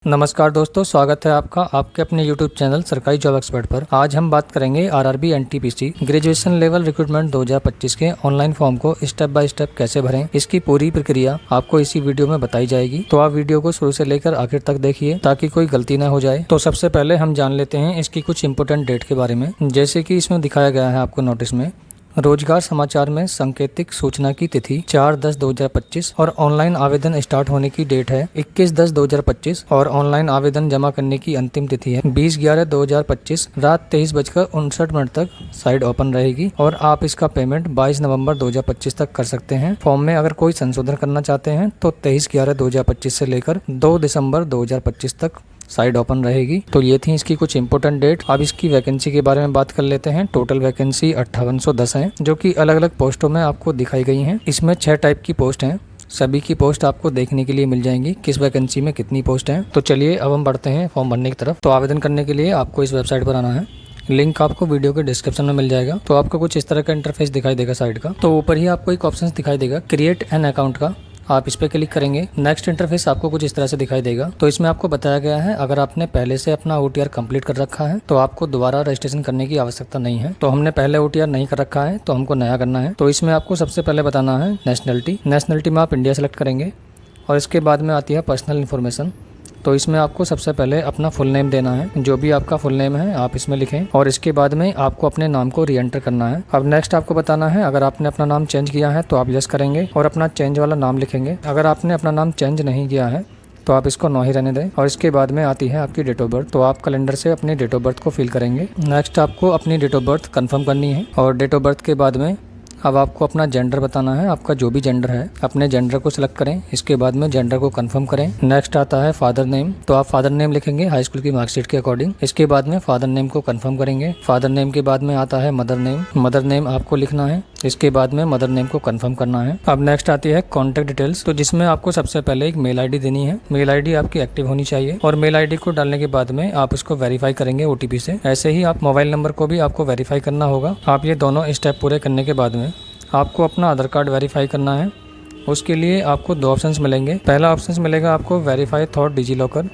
नमस्कार दोस्तों, स्वागत है आपका आपके अपने YouTube चैनल सरकारी जॉब एक्सपर्ट पर। आज हम बात करेंगे RRB NTPC graduation level recruitment 2025 के ऑनलाइन फॉर्म को स्टेप बाय स्टेप कैसे भरें। इसकी पूरी प्रक्रिया आपको इसी वीडियो में बताई जाएगी, तो आप वीडियो को शुरू से लेकर आखिर तक देखिए ताकि कोई गलती ना हो जाए। तो सबसे पहले हम जान लेते हैं इसकी कुछ इंपोर्टेंट डेट के बारे में। जैसे कि इसमें दिखाया गया है आपको नोटिस में, रोजगार समाचार में सांकेतिक सूचना की तिथि 4/10/2025 और ऑनलाइन आवेदन स्टार्ट होने की डेट है 21/10/2025 और ऑनलाइन आवेदन जमा करने की अंतिम तिथि है 20/11/2025 रात 23:59 तक साइट ओपन रहेगी और आप इसका पेमेंट 22 नवंबर 2025 तक कर सकते हैं। फॉर्म में अगर कोई संशोधन करना चाहते हैं तो 23/11/2025 से लेकर 2 दिसंबर 2025 तक साइट ओपन रहेगी। तो ये थी इसकी कुछ इंपोर्टेंट डेट। अब इसकी वैकेंसी के बारे में बात कर लेते हैं। टोटल वैकेंसी 5810 है, जो कि अलग अलग पोस्टों में आपको दिखाई गई हैं। इसमें 6 टाइप की पोस्ट हैं। सभी की पोस्ट आपको देखने के लिए मिल जाएंगी, किस वैकेंसी में कितनी पोस्ट हैं। तो चलिए अब हम बढ़ते हैं फॉर्म भरने की तरफ। तो आवेदन करने के लिए आपको इस वेबसाइट पर आना है। लिंक आपको वीडियो के डिस्क्रिप्शन में मिल जाएगा। तो आपको कुछ इस तरह का इंटरफेस दिखाई देगा साइट का। तो ऊपर ही आपको एक ऑप्शन दिखाई देगा क्रिएट एन अकाउंट का, आप इस पे क्लिक करेंगे। नेक्स्ट इंटरफेस आपको कुछ इस तरह से दिखाई देगा। तो इसमें आपको बताया गया है अगर आपने पहले से अपना OTR कंप्लीट कर रखा है तो आपको दोबारा रजिस्ट्रेशन करने की आवश्यकता नहीं है। तो हमने पहले OTR नहीं कर रखा है तो हमको नया करना है। तो इसमें आपको सबसे पहले बताना है नेशनलिटी में आप इंडिया सेलेक्ट करेंगे और इसके बाद में आती है पर्सनल इन्फॉर्मेशन। तो इसमें आपको सबसे पहले अपना फुल नेम देना है, जो भी आपका फुल नेम है आप इसमें लिखें और इसके बाद में आपको अपने नाम को री एंटर करना है। अब नेक्स्ट आपको बताना है अगर आपने अपना नाम चेंज किया है तो आप यस करेंगे और अपना चेंज वाला नाम लिखेंगे। अगर आपने अपना नाम चेंज नहीं किया है तो आप इसको नो ही रहने दें। और इसके बाद में आती है आपकी डेट ऑफ बर्थ। तो आप कैलेंडर से अपनी डेट ऑफ बर्थ को फिल करेंगे। नेक्स्ट आपको अपनी डेट ऑफ बर्थ कंफर्म करनी है और डेट ऑफ बर्थ के बाद में अब आपको अपना जेंडर बताना है। आपका जो भी जेंडर है अपने जेंडर को सिलेक्ट करें। इसके बाद में जेंडर को कंफर्म करें। नेक्स्ट आता है फादर नेम। तो आप फादर नेम लिखेंगे हाई स्कूल की मार्कशीट के अकॉर्डिंग। इसके बाद में फादर नेम को कंफर्म करेंगे। फादर नेम के बाद में आता है मदर नेम। मदर नेम आपको लिखना है। इसके बाद में मदर नेम को कंफर्म करना है। अब नेक्स्ट आती है कॉन्टैक्ट डिटेल्स। तो जिसमें आपको सबसे पहले एक मेल आईडी देनी है। मेल आईडी आपकी एक्टिव होनी चाहिए और मेल आईडी को डालने के बाद में आप इसको वेरीफाई करेंगे OTP से। ऐसे ही आप मोबाइल नंबर को भी आपको वेरीफाई करना होगा। आप ये दोनों स्टेप पूरे करने के बाद में आपको अपना आधार कार्ड वेरीफाई करना है। उसके लिए आपको 2 ऑप्शंस मिलेंगे। पहला ऑप्शंस मिलेगा आपको वेरीफाई थॉट डिजी लॉकर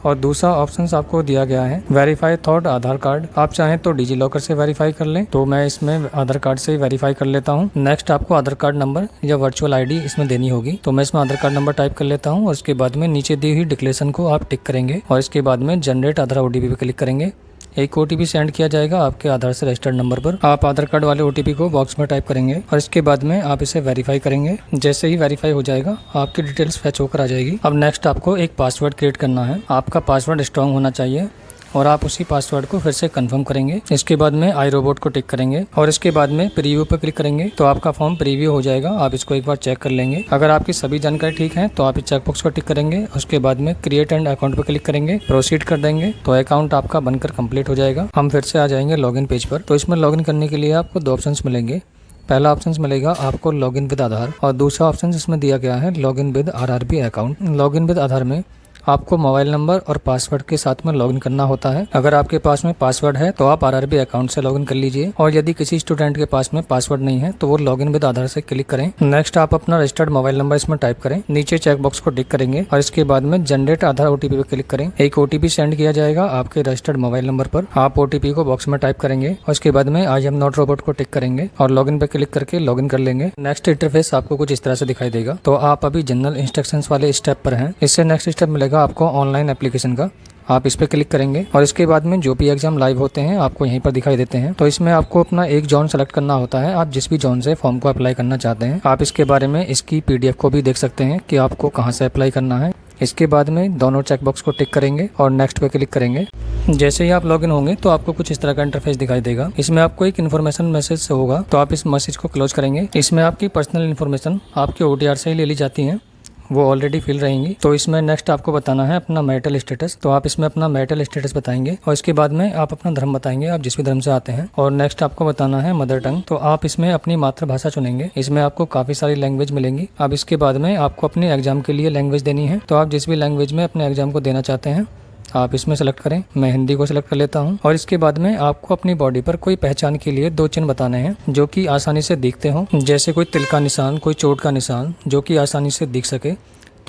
और दूसरा ऑप्शंस आपको दिया गया है वेरीफाई थॉट आधार कार्ड। आप चाहें तो डिजी लॉकर से वेरीफाई कर लें, तो मैं इसमें आधार कार्ड से वेरीफाई कर लेता हूं। नेक्स्ट आपको आधार कार्ड नंबर या वर्चुअल ID इसमें देनी होगी। तो मैं इसमें आधार कार्ड नंबर टाइप कर लेता हूं और उसके बाद में नीचे दी हुई डिक्लेरेशन को आप टिक करेंगे और इसके बाद में जनरेट आधार OTP पे क्लिक करेंगे। एक OTP सेंड किया जाएगा आपके आधार से रजिस्टर्ड नंबर पर। आप आधार कार्ड वाले OTP को बॉक्स में टाइप करेंगे और इसके बाद में आप इसे वेरीफाई करेंगे। जैसे ही वेरीफाई हो जाएगा आपकी डिटेल्स फैच होकर आ जाएगी। अब नेक्स्ट आपको एक पासवर्ड क्रिएट करना है। आपका पासवर्ड स्ट्रांग होना चाहिए और आप उसी पासवर्ड को फिर से कंफर्म करेंगे। इसके बाद में आई रोबोट को टिक करेंगे और इसके बाद में प्रीव्यू पर क्लिक करेंगे तो आपका फॉर्म प्रीव्यू हो जाएगा। आप इसको एक बार चेक कर लेंगे। अगर आपकी सभी जानकारी ठीक है तो आप इस चेकबॉक्स को टिक करेंगे। उसके बाद में क्रिएट एंड अकाउंट पर क्लिक करेंगे, प्रोसीड कर देंगे तो अकाउंट आपका बनकर कंप्लीट हो जाएगा। हम फिर से आ जाएंगे लॉगिन पेज पर। तो इसमें लॉगिन करने के लिए आपको 2 ऑप्शंस मिलेंगे। पहला ऑप्शन मिलेगा आपको लॉगिन विद आधार और दूसरा ऑप्शन इसमें दिया गया है login with RRB account. Login with Aadhaar में आपको मोबाइल नंबर और पासवर्ड के साथ में लॉगिन करना होता है। अगर आपके पास में पासवर्ड है तो आप आरआरबी अकाउंट से लॉगिन कर लीजिए और यदि किसी स्टूडेंट के पास में पासवर्ड नहीं है तो वो लॉगिन विद आधार से क्लिक करें। नेक्स्ट आप अपना रजिस्टर्ड मोबाइल नंबर इसमें टाइप करें, नीचे चेकबॉक्स को टिक करेंगे और इसके बाद में जनरेट आधार OTP पे क्लिक करें। एक OTP सेंड किया जाएगा आपके रजिस्टर्ड मोबाइल नंबर पर। आप OTP को बॉक्स में टाइप करेंगे और इसके बाद में आई एम नॉट रोबोट को टिक करेंगे और लॉगिन पे क्लिक करके लॉगिन कर लेंगे। नेक्स्ट इंटरफेस आपको कुछ इस तरह से दिखाई देगा। तो आप अभी जनरल इंस्ट्रक्शंस वाले स्टेप पर हैं। इससे नेक्स्ट स्टेप मिलेगा आपको ऑनलाइन एप्लीकेशन का। आप इस पे क्लिक करेंगे और इसके बाद में जो भी एग्जाम लाइव होते हैं आपको यहीं पर दिखाई देते हैं। तो इसमें आपको अपना एक जोन सेलेक्ट करना होता है। आप जिस भी जोन से फॉर्म को अप्लाई करना चाहते हैं आप इसके बारे में इसकी PDF को भी देख सकते हैं कि आपको कहां से अप्लाई करना है। इसके बाद में दोनों चेकबॉक्स को टिक करेंगे और नेक्स्ट पे क्लिक करेंगे। जैसे ही आप लॉगिन होंगे तो आपको कुछ इस तरह का इंटरफेस दिखाई देगा। इसमें आपको एक इन्फॉर्मेशन मैसेज होगा तो आप इस मैसेज को क्लोज करेंगे। इसमें आपकी पर्सनल इन्फॉर्मेशन आपके OTR से ही ले ली जाती है, वो ऑलरेडी फिल रहेंगी। तो इसमें नेक्स्ट आपको बताना है अपना मैरिटल स्टेटस। तो आप इसमें अपना मैरिटल स्टेटस बताएंगे और इसके बाद में आप अपना धर्म बताएंगे, आप जिस भी धर्म से आते हैं। और नेक्स्ट आपको बताना है मदर टंग। तो आप इसमें अपनी मातृभाषा चुनेंगे। इसमें आपको काफी सारी लैंग्वेज मिलेंगी। अब इसके बाद में आपको अपने एग्जाम के लिए लैंग्वेज देनी है। तो आप जिस भी लैंग्वेज में अपने एग्जाम को देना चाहते हैं आप इसमें सेलेक्ट करें। मैं हिंदी को सिलेक्ट कर लेता हूं और इसके बाद में आपको अपनी बॉडी पर कोई पहचान के लिए 2 चिन्ह बताने हैं जो कि आसानी से दिखते हों, जैसे कोई तिल का निशान, कोई चोट का निशान, जो कि आसानी से दिख सके।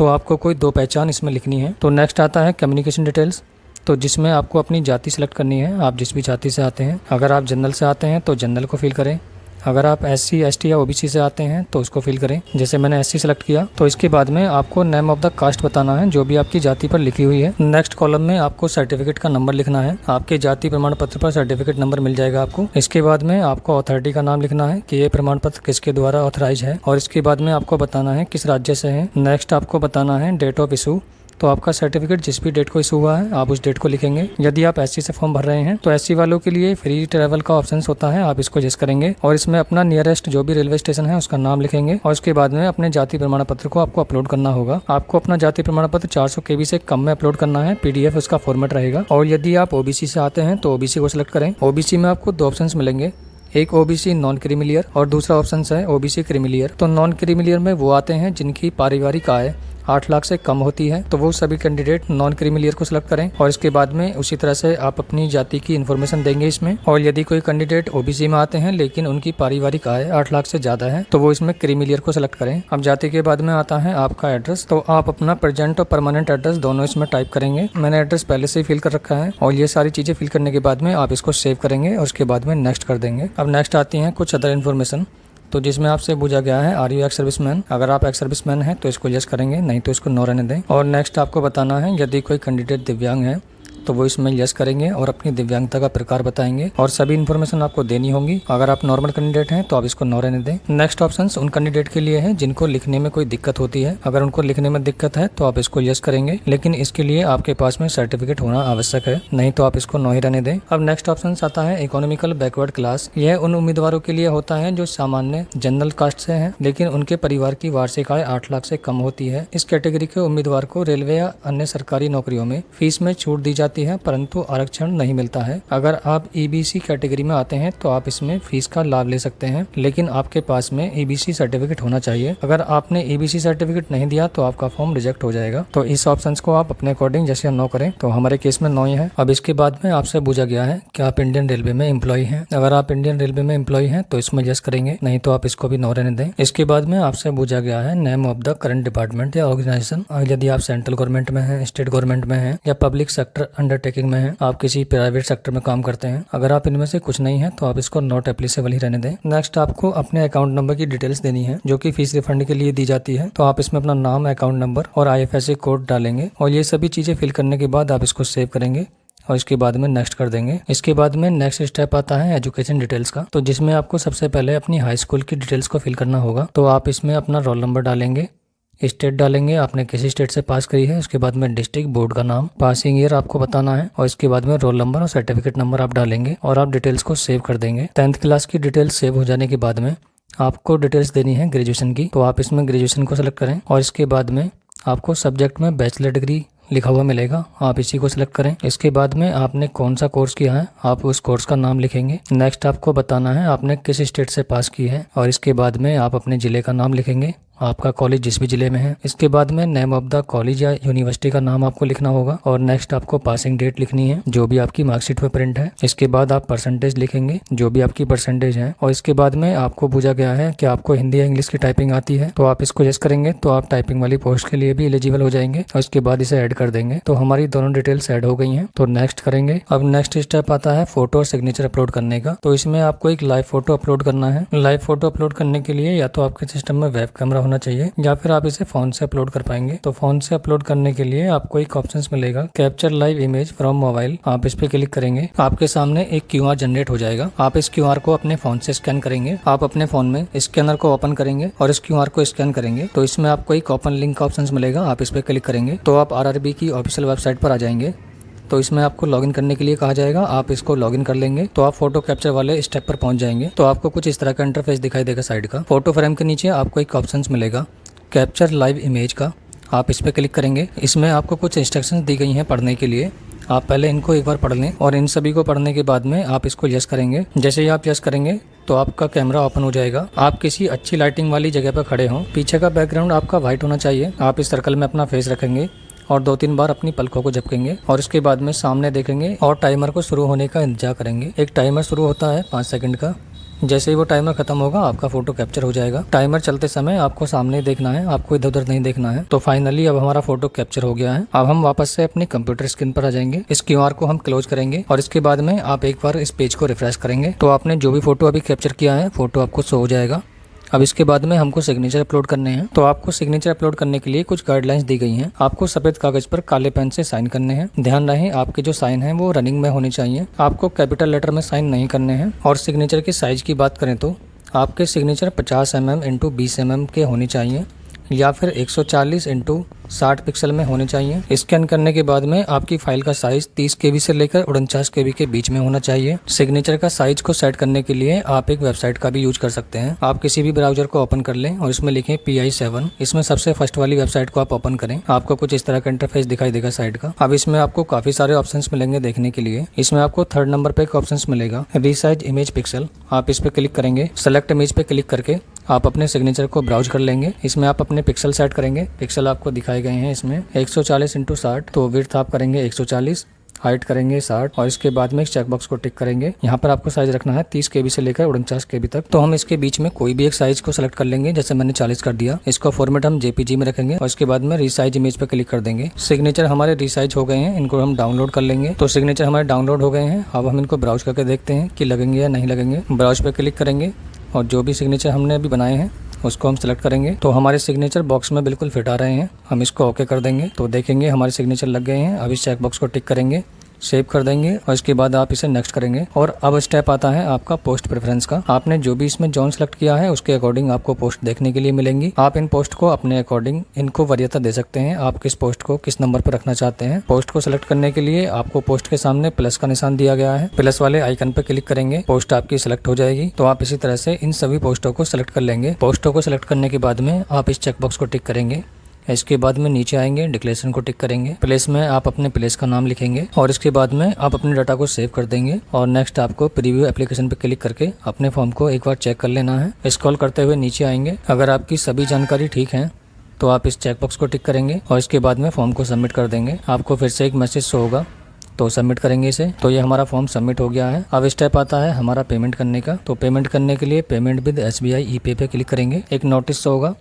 तो आपको कोई 2 पहचान इसमें लिखनी है। तो नेक्स्ट आता है कम्युनिकेशन डिटेल्स, तो जिसमें आपको अपनी जाति सेलेक्ट करनी है, आप जिस भी जाति से आते हैं। अगर आप जनरल से आते हैं तो जनरल को फिल करें, अगर आप SC ST या OBC से आते हैं तो उसको फिल करें। जैसे मैंने SC सेलेक्ट किया। तो इसके बाद में आपको नेम ऑफ द कास्ट बताना है जो भी आपकी जाति पर लिखी हुई है। नेक्स्ट कॉलम में आपको सर्टिफिकेट का नंबर लिखना है, आपके जाति प्रमाण पत्र पर सर्टिफिकेट नंबर मिल जाएगा आपको। इसके बाद में आपको अथॉरिटी का नाम लिखना है कि ये प्रमाण पत्र किसके द्वारा ऑथराइज है, और इसके बाद में आपको बताना है किस राज्य से है। नेक्स्ट आपको बताना है डेट ऑफ इशू, तो आपका सर्टिफिकेट जिस भी डेट को इशू हुआ है आप उस डेट को लिखेंगे। यदि आप SC से फॉर्म भर रहे हैं तो SC वालों के लिए फ्री ट्रैवल का ऑप्शन होता है, आप इसको यस करेंगे और इसमें अपना नियरेस्ट जो भी रेलवे स्टेशन है उसका नाम लिखेंगे। और उसके बाद में अपने जाति प्रमाण पत्र को आपको अपलोड करना होगा। आपको अपना जाति प्रमाण पत्र 400 KB से कम में अपलोड करना है, PDF उसका फॉर्मेट रहेगा। और यदि आप OBC से आते हैं तो OBC को सिलेक्ट करें। OBC में आपको 2 ऑप्शन मिलेंगे, एक OBC नॉन क्रीमिलियर और दूसरा ऑप्शन है OBC क्रीमिलियर। तो नॉन क्रीमिलियर में वो आते हैं जिनकी पारिवारिक आय 8 लाख से कम होती है, तो वो सभी कैंडिडेट नॉन क्रीमिलियर को सिलेक्ट करें। और इसके बाद में उसी तरह से आप अपनी जाति की इन्फॉर्मेशन देंगे इसमें। और यदि कोई कैंडिडेट OBC में आते हैं लेकिन उनकी पारिवारिक आय 8 लाख से ज़्यादा है तो वो इसमें क्रीमिलियर को सिलेक्ट करें। अब जाति के बाद में आता है आपका एड्रेस, तो आप अपना प्रेजेंट और परमानेंट एड्रेस दोनों इसमें टाइप करेंगे। मैंने एड्रेस पहले से ही फिल कर रखा है और ये सारी चीज़ें फिल करने के बाद में आप इसको सेव करेंगे और उसके बाद में नेक्स्ट कर देंगे। अब नेक्स्ट आती हैं कुछ अदर इन्फॉर्मेशन, तो जिसमें आपसे पूछा गया है आर यू एक्स सर्विसमैन। अगर आप एक्स सर्विसमैन हैं तो इसको यस करेंगे, नहीं तो इसको नो रहने दें। और नेक्स्ट आपको बताना है यदि कोई कैंडिडेट दिव्यांग है तो वो इसमें यस करेंगे और अपनी दिव्यांगता का प्रकार बताएंगे और सभी इन्फॉर्मेशन आपको देनी होगी। अगर आप नॉर्मल कैंडिडेट हैं तो आप इसको नो रहने दें। नेक्स्ट ऑप्शंस उन कैंडिडेट के लिए है जिनको लिखने में कोई दिक्कत होती है। अगर उनको लिखने में दिक्कत है तो आप इसको यस करेंगे, लेकिन इसके लिए आपके पास में सर्टिफिकेट होना आवश्यक है, नहीं तो आप इसको नो ही रहने दें। अब नेक्स्ट ऑप्शन आता है इकोनॉमिकल बैकवर्ड क्लास। यह उन उम्मीदवारों के लिए होता है जो सामान्य जनरल कास्ट से हैं लेकिन उनके परिवार की वार्षिक आय 8 लाख से कम होती है। इस कैटेगरी के उम्मीदवार को रेलवे या अन्य सरकारी नौकरियों में फीस में छूट दी जाती है परंतु आरक्षण नहीं मिलता है। अगर आप EBC कैटेगरी में आते हैं तो आप इसमें फीस का लाभ ले सकते हैं, लेकिन आपके पास में EBC सर्टिफिकेट होना चाहिए। अगर आपने EBC सर्टिफिकेट नहीं दिया तो आपका फॉर्म रिजेक्ट हो जाएगा। तो इस ऑप्शन को आप अपने अकॉर्डिंग जैसे नो करें, तो हमारे केस में नो ही है। अब इसके बाद में आपसे पूछा गया है कि आप इंडियन रेलवे में एम्प्लॉय हैं। अगर आप इंडियन रेलवे में एम्प्लॉय हैं तो इसमें यस करेंगे, नहीं तो आप इसको भी नो रहने दें। इसके बाद में आपसे पूछा गया है name of the current department या ऑर्गेनाइजेशन। यदि आप सेंट्रल गवर्नमेंट में हैं, स्टेट गवर्नमेंट में हैं या पब्लिक सेक्टर अंडरटेकिंग में हैं, आप किसी प्राइवेट सेक्टर में काम करते हैं, अगर आप इनमें से कुछ नहीं है तो आप इसको नॉट एप्लीकेबल ही रहने दें। नेक्स्ट आपको अपने अकाउंट नंबर की डिटेल्स देनी है जो कि फीस रिफंड के लिए दी जाती है। तो आप इसमें अपना नाम, अकाउंट नंबर और IFSC कोड डालेंगे और ये सभी चीजें फिल करने के बाद आप इसको सेव करेंगे और इसके बाद में नेक्स्ट कर देंगे। इसके बाद में नेक्स्ट स्टेप आता है एजुकेशन डिटेल्स का, तो जिसमें आपको सबसे पहले अपनी हाई स्कूल की डिटेल्स को फिल करना होगा। तो आप इसमें अपना रोल नंबर डालेंगे, स्टेट डालेंगे, आपने किसी स्टेट से पास करी है, उसके बाद में डिस्ट्रिक्ट, बोर्ड का नाम, पासिंग ईयर आपको बताना है और इसके बाद में रोल नंबर और सर्टिफिकेट नंबर आप डालेंगे और आप डिटेल्स को सेव कर देंगे। 10th क्लास की डिटेल्स सेव हो जाने के बाद में आपको डिटेल्स देनी है ग्रेजुएशन की, तो आप इसमें ग्रेजुएशन को सिलेक्ट करें और इसके बाद में आपको सब्जेक्ट में बैचलर डिग्री लिखा हुआ मिलेगा, आप इसी को सिलेक्ट करें। इसके बाद में आपने कौन सा कोर्स किया है आप उस कोर्स का नाम लिखेंगे। नेक्स्ट आपको बताना है आपने किस स्टेट से पास की है और इसके बाद में आप अपने जिले का नाम लिखेंगे, आपका कॉलेज जिस भी जिले में है। इसके बाद में नेम ऑफ द कॉलेज या यूनिवर्सिटी का नाम आपको लिखना होगा और नेक्स्ट आपको पासिंग डेट लिखनी है जो भी आपकी मार्कशीट पे प्रिंट है। इसके बाद आप परसेंटेज लिखेंगे जो भी आपकी परसेंटेज है और इसके बाद में आपको पूछा गया है कि आपको हिंदी या इंग्लिश की टाइपिंग आती है, तो आप इसको यस करेंगे तो आप टाइपिंग वाली पोस्ट के लिए भी एलिजिबल हो जाएंगे और इसके बाद इसे ऐड कर देंगे। तो हमारी दोनों डिटेल्स ऐड हो गई हैं, तो नेक्स्ट करेंगे। अब नेक्स्ट स्टेप आता है फोटो और सिग्नेचर अपलोड करने का, तो इसमें आपको एक लाइव फोटो अपलोड करना है। लाइव फोटो अपलोड करने के लिए या तो आपके सिस्टम में वेब कैमरा होना चाहिए या फिर आप इसे फोन से अपलोड कर पाएंगे। तो फोन से अपलोड करने के लिए आपको एक ऑप्शन मिलेगा capture live image from mobile, आप इस पे क्लिक करेंगे, आपके सामने एक QR जनरेट हो जाएगा। आप इस QR को अपने फोन से स्कैन करेंगे, आप अपने फोन में स्कैनर को ओपन करेंगे और इस QR को स्कैन करेंगे, तो इसमें आपको एक ओपन लिंक का ऑप्शन मिलेगा, आप इस पे क्लिक करेंगे तो आप RRB की ऑफिशियल वेबसाइट पर आ जाएंगे। तो इसमें आपको लॉगिन करने के लिए कहा जाएगा, आप इसको लॉगिन कर लेंगे तो आप फोटो कैप्चर वाले स्टेप पर पहुंच जाएंगे। तो आपको कुछ इस तरह का इंटरफेस दिखाई देगा साइड का। फोटो फ्रेम के नीचे आपको एक ऑप्शन मिलेगा कैप्चर लाइव इमेज का, आप इस पर क्लिक करेंगे। इसमें आपको कुछ इंस्ट्रक्शंस दी गई हैं पढ़ने के लिए, आप पहले इनको एक बार पढ़ लें और इन सभी को पढ़ने के बाद में आप इसको यस करेंगे। जैसे ही आप यस करेंगे तो आपका कैमरा ओपन हो जाएगा, आप किसी अच्छी लाइटिंग वाली जगह पर खड़े हों, पीछे का बैकग्राउंड आपका व्हाइट होना चाहिए, आप इस सर्कल में अपना फेस रखेंगे और 2-3 बार अपनी पलकों को झपकेंगे और इसके बाद में सामने देखेंगे और टाइमर को शुरू होने का इंतजार करेंगे। एक टाइमर शुरू होता है 5 सेकंड का, जैसे ही वो टाइमर खत्म होगा आपका फोटो कैप्चर हो जाएगा। टाइमर चलते समय आपको सामने देखना है, आपको इधर उधर नहीं देखना है। तो फाइनली अब हमारा फोटो कैप्चर हो गया है। अब हम वापस से अपनी कंप्यूटर स्क्रीन पर आ जाएंगे। इस क्यूआर को हम क्लोज करेंगे और इसके बाद में आप एक बार इस पेज को रिफ्रेश करेंगे तो आपने जो भी फोटो अभी कैप्चर किया है फोटो आपको शो हो जाएगा। अब इसके बाद में हमको सिग्नेचर अपलोड करने हैं। तो आपको सिग्नेचर अपलोड करने के लिए कुछ गाइडलाइंस दी गई हैं। आपको सफेद कागज पर काले पेन से साइन करने हैं। ध्यान रहे आपके जो साइन हैं वो रनिंग में होने चाहिए। आपको कैपिटल लेटर में साइन नहीं करने हैं। और सिग्नेचर की साइज की बात करें तो आपके सिग्नेचर 50 mm × 20 mm के होने चाहिए या फिर 140 × 60 पिक्सल में होने चाहिए। स्कैन करने के बाद में आपकी फाइल का साइज 30 KB से लेकर 49 KB के बीच में होना चाहिए। सिग्नेचर का साइज को सेट करने के लिए आप एक वेबसाइट का भी यूज कर सकते हैं। आप किसी भी ब्राउजर को ओपन कर लें और इसमें लिखें PI7। इसमें सबसे फर्स्ट वाली वेबसाइट को आप ओपन करें। आपको कुछ इस तरह का इंटरफेस दिखाई देगा साइट का। अब इसमें आपको काफी सारे ऑप्शंस मिलेंगे देखने के लिए। इसमें आपको 3rd नंबर पे एक ऑप्शन मिलेगा रीसाइज इमेज पिक्सल। आप इस पे क्लिक करेंगे। सेलेक्ट इमेज पे क्लिक करके आप अपने सिग्नेचर को ब्राउज कर लेंगे। इसमें आप अपने पिक्सल सेट करेंगे। पिक्सल आपको दिखाए गए हैं इसमें 140 × 60। तो विड्थ आप करेंगे 140, हाइट करेंगे 60 और इसके बाद में एक चेकबॉक्स को टिक करेंगे। यहाँ पर आपको साइज रखना है 30 KB से लेकर 49 KB तक। तो हम इसके बीच में कोई भी एक साइज को सेलेक्ट कर लेंगे। जैसे मैंने 40 कर दिया। इसको फॉर्मेट हम JPG में रखेंगे और इसके बाद में रीसाइज इमेज पे क्लिक कर देंगे। सिग्नेचर हमारे रीसाइज हो गए हैं। इनको हम डाउनलोड कर लेंगे। तो सिग्नेचर हमारे डाउनलोड हो गए हैं। अब हम इनको ब्राउज करके देखते हैं कि लगेंगे या नहीं लगेंगे। ब्राउज पे क्लिक करेंगे और जो भी सिग्नेचर हमने अभी बनाए हैं उसको हम सेलेक्ट करेंगे। तो हमारे सिग्नेचर बॉक्स में बिल्कुल फिट आ रहे हैं। हम इसको ओके कर देंगे तो देखेंगे हमारे सिग्नेचर लग गए हैं। अब इस चेक बॉक्स को टिक करेंगे, सेव कर देंगे और इसके बाद आप इसे नेक्स्ट करेंगे। और अब स्टेप आता है आपका पोस्ट प्रेफरेंस का। आपने जो भी इसमें जोन सेलेक्ट किया है उसके अकॉर्डिंग आपको पोस्ट देखने के लिए मिलेंगी। आप इन पोस्ट को अपने अकॉर्डिंग इनको वरीयता दे सकते हैं। आप किस पोस्ट को किस नंबर पर रखना चाहते हैं। पोस्ट को सिलेक्ट करने के लिए आपको पोस्ट के सामने प्लस का निशान दिया गया है। प्लस वाले आइकन पर क्लिक करेंगे, पोस्ट आपकी सिलेक्ट हो जाएगी। तो आप इसी तरह से इन सभी पोस्टों को सिलेक्ट कर लेंगे। पोस्टों को सिलेक्ट करने के बाद में आप इस चेकबॉक्स को टिक करेंगे। इसके बाद में नीचे आएंगे, डिक्लेरेशन को टिक करेंगे। प्लेस में आप अपने प्लेस का नाम लिखेंगे और इसके बाद में आप अपने डाटा को सेव कर देंगे। और नेक्स्ट आपको प्रीव्यू एप्लीकेशन पे क्लिक करके अपने फॉर्म को एक बार चेक कर लेना है। स्क्रॉल करते हुए नीचे आएंगे। अगर आपकी सभी जानकारी ठीक है तो आप इस चेकबॉक्स को टिक करेंगे और इसके बाद में फॉर्म को सबमिट कर देंगे। आपको फिर से एक मैसेज शो होगा तो सबमिट करेंगे इसे। तो ये हमारा फॉर्म सबमिट हो गया है। अब स्टेप आता है हमारा पेमेंट करने का। तो पेमेंट करने के लिए पेमेंट विद SBI ePay पे क्लिक करेंगे। एक नोटिस होगा,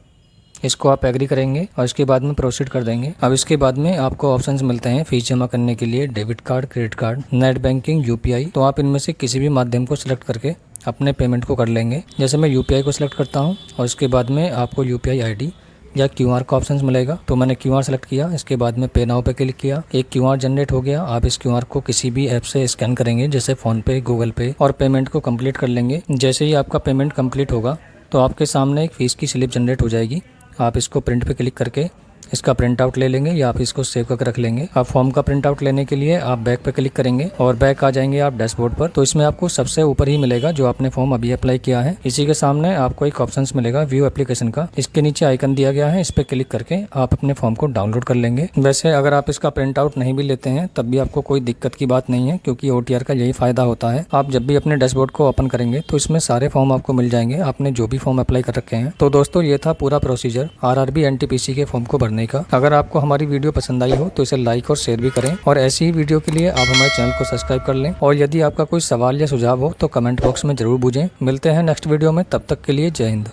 इसको आप एग्री करेंगे और इसके बाद में प्रोसीड कर देंगे। अब इसके बाद में आपको ऑप्शंस मिलते हैं फीस जमा करने के लिए debit card, credit card, net banking, UPI। तो आप इनमें से किसी भी माध्यम को सिलेक्ट करके अपने पेमेंट को कर लेंगे। जैसे मैं UPI को सिलेक्ट करता हूँ और इसके बाद में आपको UPI ID या QR का ऑप्शन मिलेगा। तो मैंने QR सेलेक्ट किया। इसके बाद में पे नाउ पे क्लिक किया। एक QR जनरेट हो गया। आप इस QR को किसी भी ऐप से स्कैन करेंगे जैसे फोन पे, गूगल पे और पेमेंट को कंप्लीट कर लेंगे। जैसे ही आपका पेमेंट कंप्लीट होगा तो आपके सामने एक फीस की स्लिप जनरेट हो जाएगी। आप इसको प्रिंट पे क्लिक करके इसका प्रिंट आउट ले लेंगे या आप इसको सेव करके रख लेंगे। अब फॉर्म का प्रिंट आउट लेने के लिए आप बैक पे क्लिक करेंगे और बैक आ जाएंगे आप डैशबोर्ड पर। तो इसमें आपको सबसे ऊपर ही मिलेगा जो आपने फॉर्म अभी अप्लाई किया है। इसी के सामने आपको एक ऑप्शन मिलेगा व्यू एप्लीकेशन का। इसके नीचे आइकन दिया गया है, इस पे क्लिक करके आप अपने फॉर्म को डाउनलोड कर लेंगे। वैसे अगर आप इसका प्रिंट आउट नहीं भी लेते हैं तब भी आपको कोई दिक्कत की बात नहीं है, क्योंकि OTR का यही फायदा होता है। आप जब भी अपने डैशबोर्ड को ओपन करेंगे तो इसमें सारे फॉर्म आपको मिल जाएंगे, आपने जो भी फॉर्म अप्लाई कर रखे हैं। तो दोस्तों ये था पूरा प्रोसीजर RRB NTPC के फॉर्म को भरने का। अगर आपको हमारी वीडियो पसंद आई हो तो इसे लाइक और शेयर भी करें और ऐसी ही वीडियो के लिए आप हमारे चैनल को सब्सक्राइब कर लें। और यदि आपका कोई सवाल या सुझाव हो तो कमेंट बॉक्स में जरूर पूछें। मिलते हैं नेक्स्ट वीडियो में, तब तक के लिए जय हिंद।